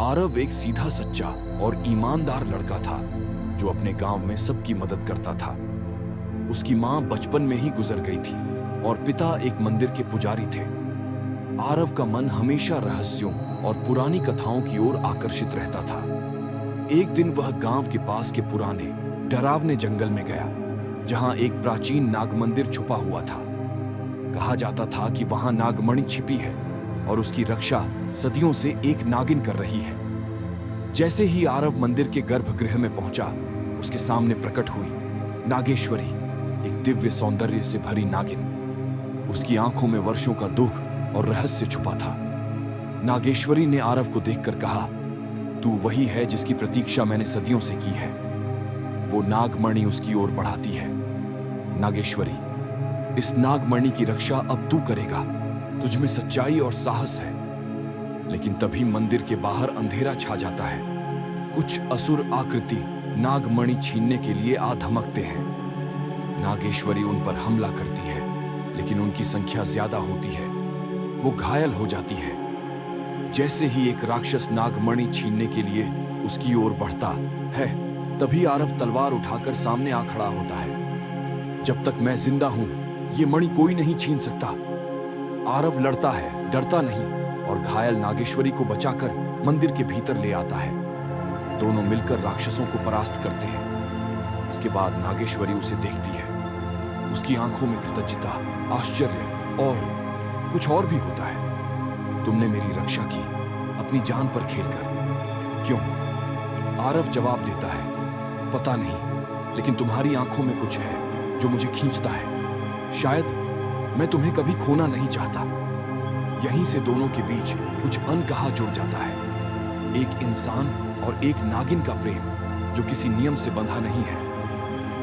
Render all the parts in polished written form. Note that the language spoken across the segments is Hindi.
आरव एक सीधा सच्चा और ईमानदार लड़का था जो अपने गांव में सबकी मदद करता था। उसकी मां बचपन में ही गुजर गई थी और पिता एक मंदिर के पुजारी थे। आरव का मन हमेशा रहस्यों और पुरानी कथाओं की ओर आकर्षित रहता था। एक दिन वह गांव के पास के पुराने डरावने जंगल में गया, जहां एक प्राचीन नाग मंदिर छुपा हुआ था। कहा जाता था कि वहां नागमणि छिपी है और उसकी रक्षा सदियों से एक नागिन कर रही है। जैसे ही आरव मंदिर के गर्भगृह में पहुंचा, उसके सामने प्रकट हुई नागेश्वरी, एक दिव्य सौंदर्य से भरी नागिन। उसकी आंखों में वर्षों का दुख और रहस्य छुपा था। नागेश्वरी ने आरव को देखकर कहा, तू वही है जिसकी प्रतीक्षा मैंने सदियों से की है। वो नागमणि उसकी ओर बढ़ाती है। नागेश्वरी, इस नागमणि की रक्षा अब तू करेगा। तुझ में सच्चाई और साहस है। लेकिन तभी मंदिर के बाहर अंधेरा छा जाता है। कुछ असुर आकृति नागमणि छीनने के लिए आ धमकते हैं। नागेश्वरी उन पर हमला करती है, लेकिन उनकी संख्या ज्यादा होती है। वो घायल हो जाती है। जैसे ही एक राक्षस नागमणि छीनने के लिए उसकी ओर बढ़ता है, तभी आरव तलवार उठाकर सामने आ खड़ा होता है। जब तक मैं जिंदा हूं, ये मणि कोई नहीं छीन सकता। आरव लड़ता है, डरता नहीं, और घायल नागेश्वरी को बचाकर मंदिर के भीतर ले आता है। दोनों मिलकर राक्षसों को परास्त करते हैं। इसके बाद नागेश्वरी उसे देखती है। उसकी आंखों में कृतज्ञता, आश्चर्य और कुछ और भी होता है। तुमने मेरी रक्षा की, अपनी जान पर खेलकर। क्यों? आरव जवाब देता है, पता नहीं, लेकिन तुम्हारी आंखों में कुछ है जो मुझे खींचता है। शायद मैं तुम्हें कभी खोना नहीं चाहता। यहीं से दोनों के बीच कुछ अनकहा जुड़ जाता है। एक इंसान और एक नागिन का प्रेम, जो किसी नियम से बंधा नहीं है,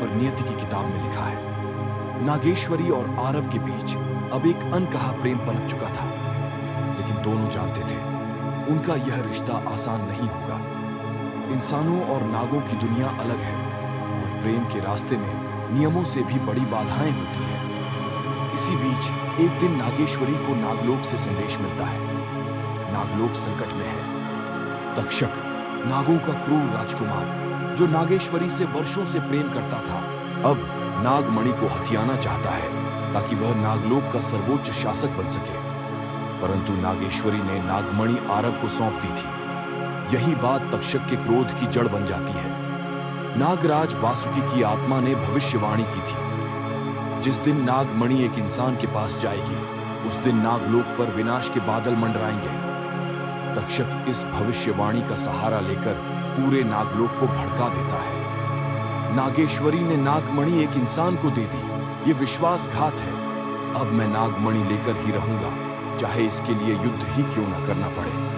पर नियति की किताब में लिखा है। नागेश्वरी और आरव के बीच अब एक अनकहा प्रेम पनप चुका था, लेकिन दोनों जानते थे उनका यह रिश्ता आसान नहीं होगा। इंसानों और नागों की दुनिया अलग है, और प्रेम के रास्ते में नियमों से भी बड़ी बाधाएं होती हैं। इसी बीच एक दिन नागेश्वरी को नागलोक से संदेश मिलता है। नागलोक संकट में है। तक्षक, नागों का क्रूर राजकुमार, जो नागेश्वरी से वर्षों से प्रेम करता था, अब नागमणि को हथियाना चाहता है ताकि वह नागलोक का सर्वोच्च शासक बन सके। परंतु नागेश्वरी ने नागमणि आरव को सौंप दी थी। यही बात तक्षक के क्रोध की जड़ बन जाती है। नागराज वासुकी की आत्मा ने भविष्यवाणी की थी, जिस दिन नागमणि एक इंसान के पास जाएगी, उस दिन नागलोक पर विनाश के बादल मंडराएंगे। तक्षक इस भविष्यवाणी का सहारा लेकर पूरे नागलोक को भड़का देता है। नागेश्वरी ने नागमणि एक इंसान को दे दी, ये विश्वासघात है। अब मैं नागमणि लेकर ही रहूंगा, चाहे इसके लिए युद्ध ही क्यों न करना पड़े।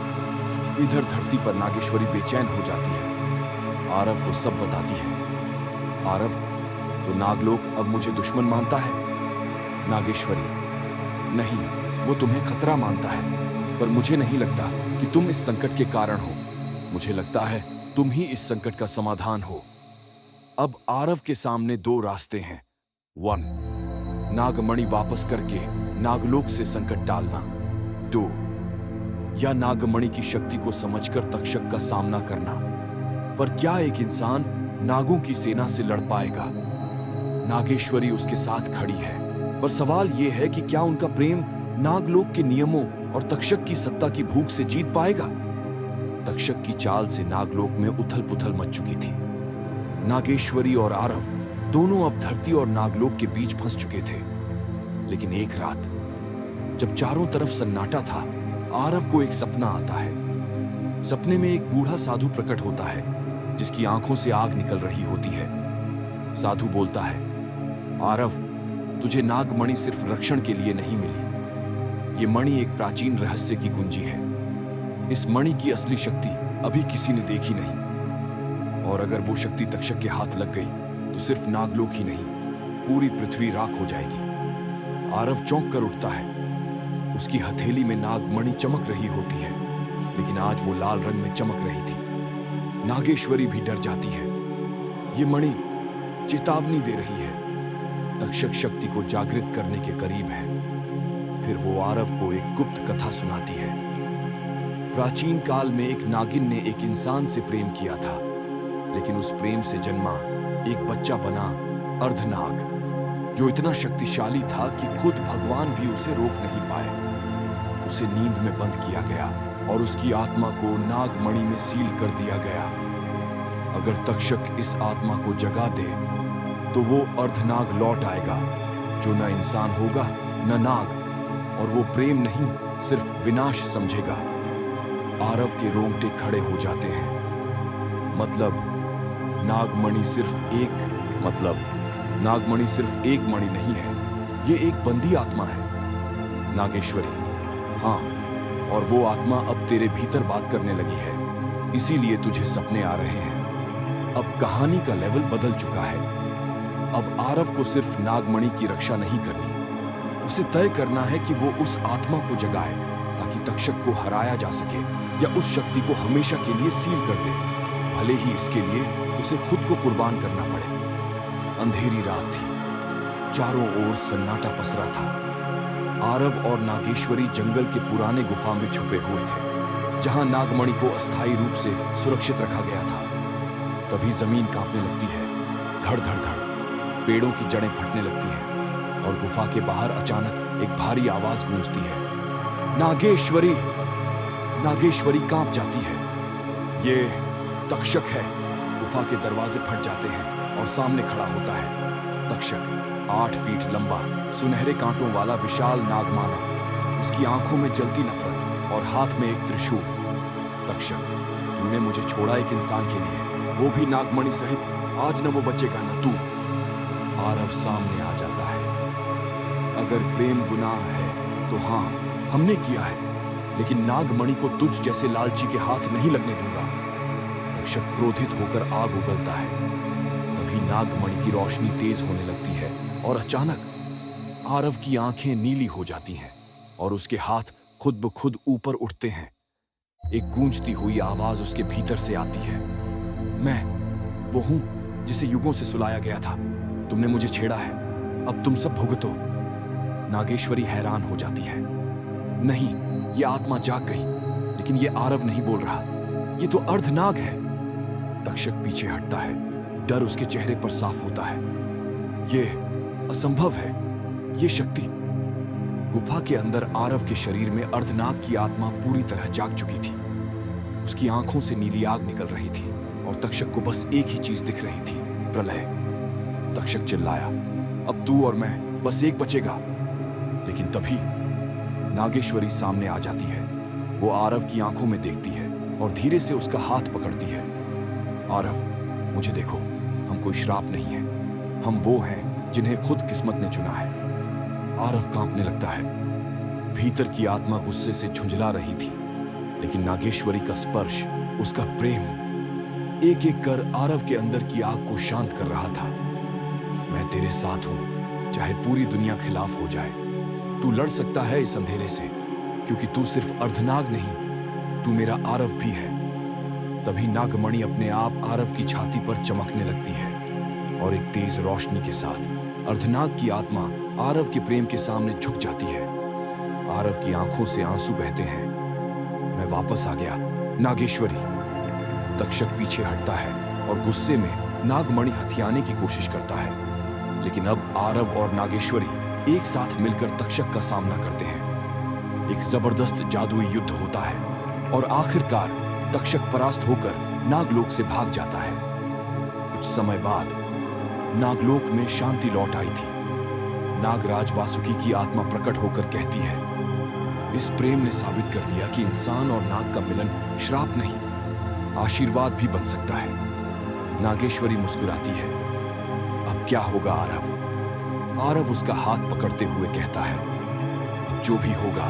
इधर धरती पर नागेश्वरी बेचैन हो जाती है। आरव को सब बताती है। आरव, तो नागलोक अब मुझे दुश्मन मानता है? नागेश्वरी, नहीं, वो तुम्हें खतरा मानता है, पर मुझे नहीं लगता कि तुम इस संकट के कारण हो। मुझे लगता है तुम ही इस संकट का समाधान हो। अब आरव के सामने दो रास्ते हैं। 1, नागमणि वापस करके नागलोक से संकट टालना। 2, या नागमणि की शक्ति को समझकर तक्षक का सामना करना। पर क्या एक इंसान नागों की सेना से लड़ पाएगा? नागेश्वरी उसके साथ खड़ी है, पर सवाल यह है कि क्या उनका प्रेम नागलोक के नियमों और तक्षक की सत्ता की भूख से जीत पाएगा? तक्षक की चाल से नागलोक में उथल-पुथल मच चुकी थी। नागेश्वरी और आरव दोनों अब धरती और नागलोक के बीच फंस चुके थे। लेकिन एक रात, जब चारों तरफ सन्नाटा था, आरव को एक सपना आता है। सपने में एक बूढ़ा साधु प्रकट होता है, जिसकी आंखों से आग निकल रही होती है। साधु बोलता है, आरव, तुझे नागमणि सिर्फ रक्षण के लिए नहीं मिली। ये मणि एक प्राचीन रहस्य की कुंजी है। इस मणि की असली शक्ति अभी किसी ने देखी नहीं, और अगर वो शक्ति तक्षक के हाथ लग गई तो सिर्फ नागलोक ही नहीं, पूरी पृथ्वी राख हो जाएगी। आरव चौंक कर उठता है। उसकी हथेली में नागमणि चमक रही होती है, लेकिन आज वो लाल रंग में चमक रही थी। नागेश्वरी भी डर जाती है। ये मणि चेतावनी दे रही है, तक्षक शक्ति को जागृत करने के करीब है। फिर वो आरव को एक गुप्त कथा सुनाती है। प्राचीन काल में एक नागिन ने एक इंसान से प्रेम किया था, लेकिन उस प्रेम से जन्मा एक बच्चा बना अर्धनाग, जो इतना शक्तिशाली था कि खुद भगवान भी उसे रोक नहीं पाए। उसे नींद में बंद किया गया और उसकी आत्मा को नागमणि में सील कर दिया गया। अगर तक्षक इस आत्मा को जगा दे तो वो अर्धनाग लौट आएगा, जो न इंसान होगा न नाग, और वो प्रेम नहीं सिर्फ विनाश समझेगा। आरव के रोंगटे खड़े हो जाते हैं। नागमणि सिर्फ एक मणि नहीं है, ये एक बंदी आत्मा है नागेश्वरी। हाँ, और वो आत्मा अब तेरे भीतर बात करने लगी है, इसीलिए तुझे सपने आ रहे हैं। अब कहानी का लेवल बदल चुका है। अब आरव को सिर्फ नागमणि की रक्षा नहीं करनी, उसे तय करना है कि वो उस आत्मा को जगाए ताकि तक्षक को हराया जा सके या उस शक्ति को हमेशा के लिए सील कर दे, भले ही इसके लिए उसे खुद को कुर्बान करना पड़े। अंधेरी रात थी, चारों ओर सन्नाटा पसरा था। आरव और नागेश्वरी जंगल के पुराने गुफा में छुपे हुए थे, जहां नागमणि को अस्थायी रूप से सुरक्षित रखा गया था। तभी जमीन कांपने लगती है, धड़ धड़ धड़, पेड़ों की जड़ें फटने लगती हैं और गुफा के बाहर अचानक एक भारी आवाज गूंजती है, नागेश्वरी। नागेश्वरी कांप जाती है। ये तक्षक है। गुफा के दरवाजे फट जाते हैं और सामने खड़ा होता है तक्षक, 8 फीट लंबा, सुनहरे कांटों वाला विशाल नागमानव। उसकी आंखों में जलती नफरत और हाथ में एक त्रिशूल। तक्षक, तूने मुझे छोड़ा एक इंसान के लिए, वो भी नागमणि सहित। आज न वो बचेगा न तू। आरव सामने आ जाता है। अगर प्रेम गुनाह है तो हाँ, हमने किया है, लेकिन नागमणि को तुझ जैसे लालची के हाथ नहीं लगने दूंगा। तक्षक क्रोधित होकर आग उगलता है। तभी नागमणि की रोशनी तेज होने लगती है और अचानक आरव की आंखें नीली हो जाती हैं और उसके हाथ खुद ब खुद ऊपर उठते हैं। एक गूंजती हुई आवाज उसके भीतर से आती है, मैं वो हूं जिसे युगों से सुलाया गया था। तुमने मुझे छेड़ा है, अब तुम सब भुगतो। नागेश्वरी हैरान हो जाती है। नहीं, ये आत्मा जाग गई, लेकिन ये आरव नहीं बोल रहा, ये तो अर्धनाग है। तक्षक पीछे हटता है, डर उसके चेहरे पर साफ होता है। ये असंभव है, ये शक्ति। गुफा के अंदर आरव के शरीर में अर्धनाग की आत्मा पूरी तरह जाग चुकी थी। उसकी आंखों से नीली आग निकल रही थी और तक्षक को बस एक ही चीज दिख रही थी, प्रलय। तक्षक चिल्लाया, अब तू और मैं, बस एक बचेगा। लेकिन तभी नागेश्वरी सामने आ जाती है। वो आरव की आंखों में देखती है और धीरे से उसका हाथ पकड़ती है। आरव, मुझे देखो, हम कोई श्राप नहीं है, हम वो हैं जिन्हें खुद किस्मत ने चुना है। आरव कांपने लगता है। भीतर की आत्मा गुस्से से झुंझला रही थी, लेकिन नागेश्वरी का स्पर्श, उसका प्रेम, एक एक कर आरव के अंदर की आग को शांत कर रहा था। मैं तेरे साथ हूं, चाहे पूरी दुनिया खिलाफ हो जाए। तू लड़ सकता है इस अंधेरे से, क्योंकि तू सिर्फ अर्धनाग नहीं, तू मेरा आरव भी है। तभी नागमणि अपने आप आरव की छाती पर चमकने लगती है और एक तेज रोशनी के साथ अर्धनाग की आत्मा आरव के प्रेम के सामने झुक जाती है। आरव की आंखों से आंसू बहते हैं। मैं वापस आ गया नागेश्वरी। तक्षक पीछे हटता है और गुस्से में नागमणि हथियाने की कोशिश करता है, लेकिन अब आरव और नागेश्वरी एक साथ मिलकर तक्षक का सामना करते हैं। एक जबरदस्त जादुई युद्ध होता है और आखिरकार तक्षक परास्त होकर नागलोक से भाग जाता है। कुछ समय बाद नागलोक में शांति लौट आई थी। नागराज वासुकी की आत्मा प्रकट होकर कहती है, इस प्रेम ने साबित कर दिया कि इंसान और नाग का मिलन श्राप नहीं, आशीर्वाद भी बन सकता है। नागेश्वरी मुस्कुराती है। अब क्या होगा आरव? आरव उसका हाथ पकड़ते हुए कहता है, अब जो भी होगा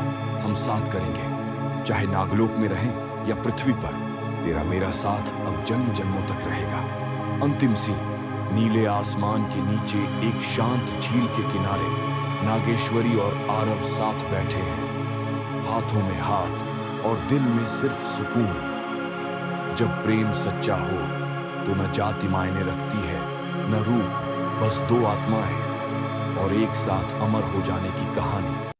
हम साथ करेंगे, चाहे नागलोक में रहें या पृथ्वी पर। तेरा मेरा साथ अब जन्म जन्मों तक रहेगा। अंतिम सीन, नीले आसमान के नीचे एक शांत झील के किनारे नागेश्वरी और आरव साथ बैठे हैं, हाथों में हाथ और दिल में सिर्फ सुकून। जब प्रेम सच्चा हो तो न जाति मायने रखती है, न रूप, बस दो आत्माएं और एक साथ अमर हो जाने की कहानी।